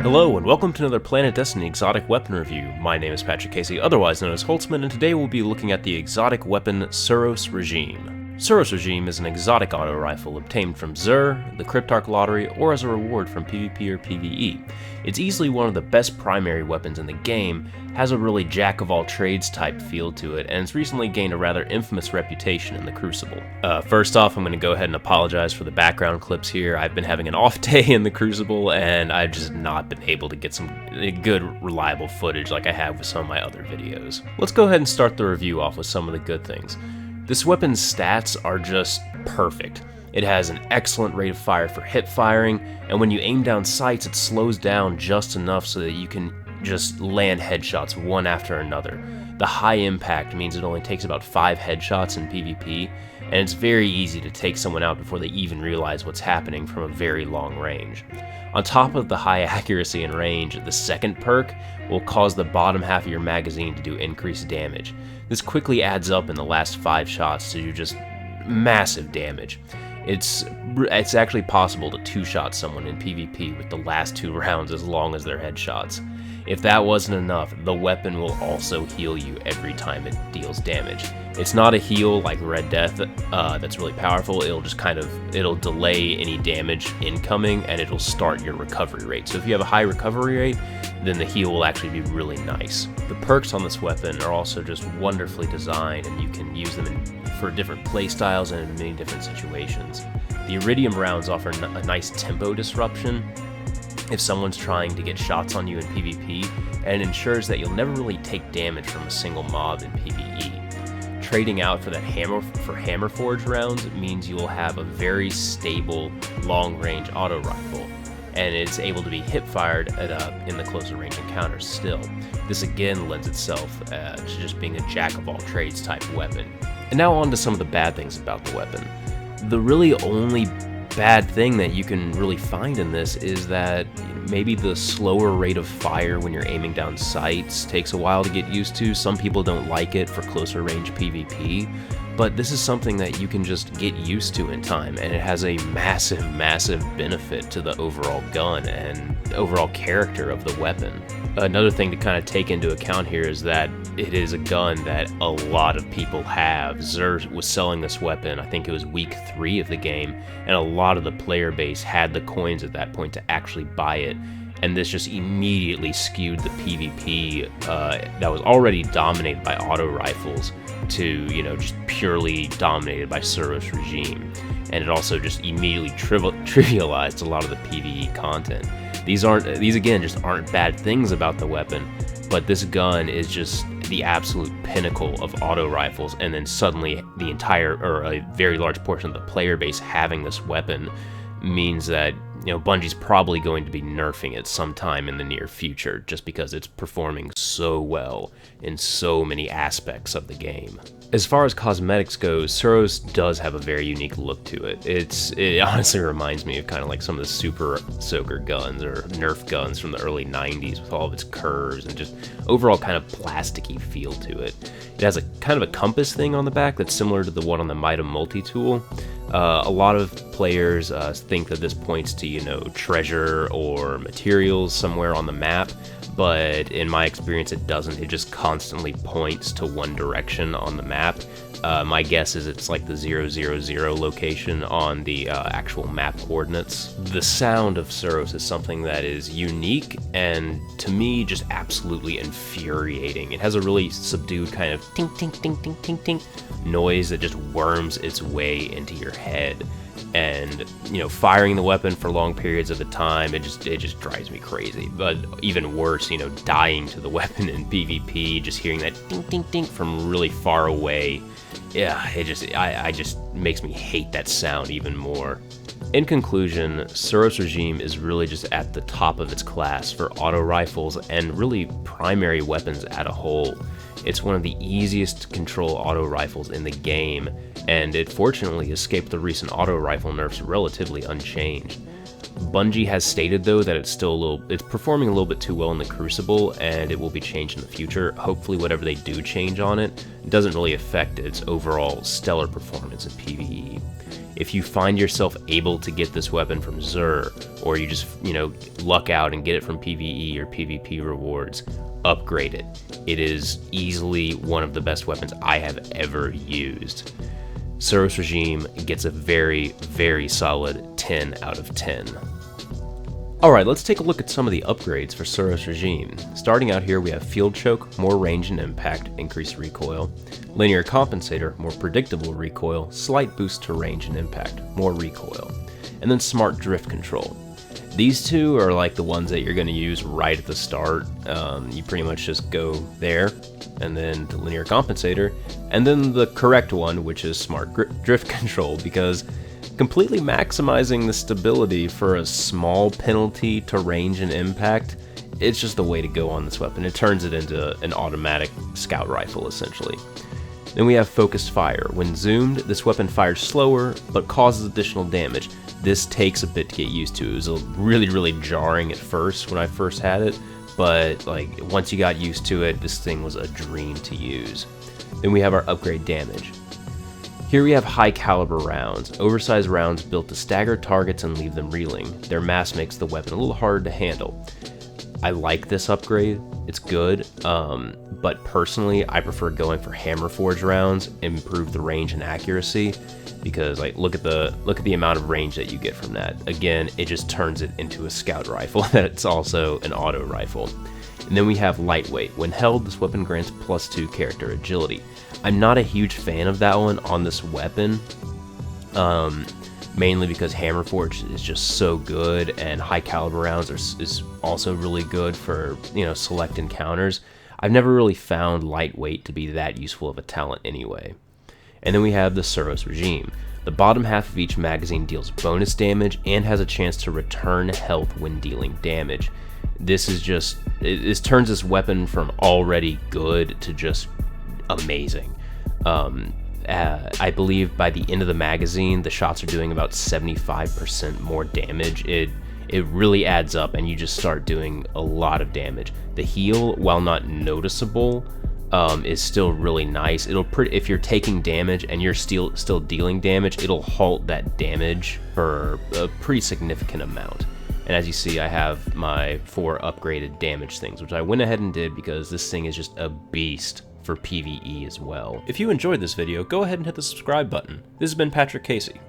Hello and welcome to another PlanetDestiny exotic weapon review. My name is Patrick Casey, otherwise known as Holtzman, and today we'll be looking at the exotic weapon Suros Regime. Suros Regime is an exotic auto rifle obtained from Xur, the Cryptarch lottery, or as a reward from PvP or PvE. It's easily one of the best primary weapons in the game, has a really jack-of-all-trades type feel to it, and it's recently gained a rather infamous reputation in the Crucible. First off, I'm going to go ahead and apologize for the background clips here. I've been having an off day in the Crucible, and I've just not been able to get some good, reliable footage like I have with some of my other videos. Let's go ahead and start the review off with some of the good things. This weapon's stats are just perfect. It has an excellent rate of fire for hip firing, and when you aim down sights, it slows down just enough so that you can just land headshots one after another. The high impact means it only takes about 5 headshots in PvP, and it's very easy to take someone out before they even realize what's happening from a very long range. On top of the high accuracy and range, the second perk will cause the bottom half of your magazine to do increased damage. This quickly adds up in the last 5 shots to do just massive damage. It's actually possible to two-shot someone in PvP with the last 2 rounds as long as they're headshots. If that wasn't enough, the weapon will also heal you every time it deals damage. It's not a heal like Red Death that's really powerful. It'll delay any damage incoming, and it'll start your recovery rate. So if you have a high recovery rate, then the heal will actually be really nice. The perks on this weapon are also just wonderfully designed, and you can use them for different playstyles and in many different situations. The Iridium rounds offer a nice tempo disruption if someone's trying to get shots on you in PvP, and it ensures that you'll never really take damage from a single mob in PvE. Trading out for that hammer forge rounds means you will have a very stable long-range auto rifle, and it's able to be hip-fired in the closer range encounters still. This again lends itself to just being a jack-of-all-trades type weapon. And now on to some of the bad things about the weapon. The really only bad thing that you can really find in this is that maybe the slower rate of fire when you're aiming down sights takes a while to get used to. Some people don't like it for closer range PvP, but this is something that you can just get used to in time, and it has a massive benefit to the overall gun and overall character of the weapon. Another thing to kind of take into account here is that it is a gun that a lot of people have. Xur was selling this weapon, I think it was week 3 of the game, and a lot of the player base had the coins at that point to actually buy it, and this just immediately skewed the PvP that was already dominated by auto rifles to, just purely dominated by Suros Regime, and it also just immediately trivialized a lot of the PvE content. These again just aren't bad things about the weapon, but this gun is just the absolute pinnacle of auto rifles, and then suddenly the entire, or a very large portion of the player base having this weapon means that Bungie's probably going to be nerfing it sometime in the near future, just because it's performing so well in so many aspects of the game. As far as cosmetics goes, Suros does have a very unique look to it. It honestly reminds me of kind of like some of the Super Soaker guns or Nerf guns from the early 90s with all of its curves and just overall kind of plasticky feel to it. It has a kind of a compass thing on the back that's similar to the one on the Mida multi-tool. A lot of players think that this points to, treasure or materials somewhere on the map, but in my experience it doesn't. It just constantly points to one direction on the map. My guess is it's like the 000 location on the actual map coordinates. The sound of Suros is something that is unique and, to me, just absolutely infuriating. It has a really subdued kind of tink tink tink tink tink tink noise that just worms its way into your head. And firing the weapon for long periods of the time, it just drives me crazy. But even worse, dying to the weapon in PvP, just hearing that ding ding ding from really far away, yeah, it just makes me hate that sound even more. In conclusion, Suros Regime is really just at the top of its class for auto rifles and really primary weapons as a whole. It's one of the easiest to control auto rifles in the game, and it fortunately escaped the recent auto rifle nerfs relatively unchanged. Bungie has stated though that it's performing a little bit too well in the Crucible, and it will be changed in the future. Hopefully whatever they do change on it doesn't really affect its overall stellar performance in PvE. If you find yourself able to get this weapon from Xur, or you just, luck out and get it from PvE or PvP rewards, upgrade it. It is easily one of the best weapons I have ever used. Suros Regime gets a very, very solid 10 out of 10. Alright, let's take a look at some of the upgrades for Suros Regime. Starting out here, we have Field Choke, more range and impact, increased recoil. Linear Compensator, more predictable recoil, slight boost to range and impact, more recoil. And then Smart Drift Control. These two are like the ones that you're going to use right at the start. You pretty much just go there, and then the Linear Compensator, and then the correct one, which is Smart Drift Control, because completely maximizing the stability for a small penalty to range and impact, it's just the way to go on this weapon. It turns it into an automatic scout rifle, essentially. Then we have Focused Fire. When zoomed, this weapon fires slower, but causes additional damage. This takes a bit to get used to. It was really, really jarring at first when I first had it, but once you got used to it, this thing was a dream to use. Then we have our upgrade damage. Here we have high caliber rounds, oversized rounds built to stagger targets and leave them reeling. Their mass makes the weapon a little harder to handle. I like this upgrade, it's good, but personally I prefer going for hammer forge rounds, improve the range and accuracy, because look at the amount of range that you get from that. Again, it just turns it into a scout rifle that's also an auto rifle. And then we have lightweight. When held, this weapon grants +2 character agility. I'm not a huge fan of that one on this weapon, mainly because Hammer Forge is just so good, and high caliber rounds is also really good for select encounters. I've never really found lightweight to be that useful of a talent anyway. And then we have the Suros Regime. The bottom half of each magazine deals bonus damage and has a chance to return health when dealing damage. This turns this weapon from already good to just amazing. I believe by the end of the magazine, the shots are doing about 75% more damage. It really adds up, and you just start doing a lot of damage. The heal, while not noticeable, is still really nice. If you're taking damage and you're still dealing damage, it'll halt that damage for a pretty significant amount. And as you see, I have my 4 upgraded damage things, which I went ahead and did because this thing is just a beast for PvE as well. If you enjoyed this video, go ahead and hit the subscribe button. This has been Patrick Casey.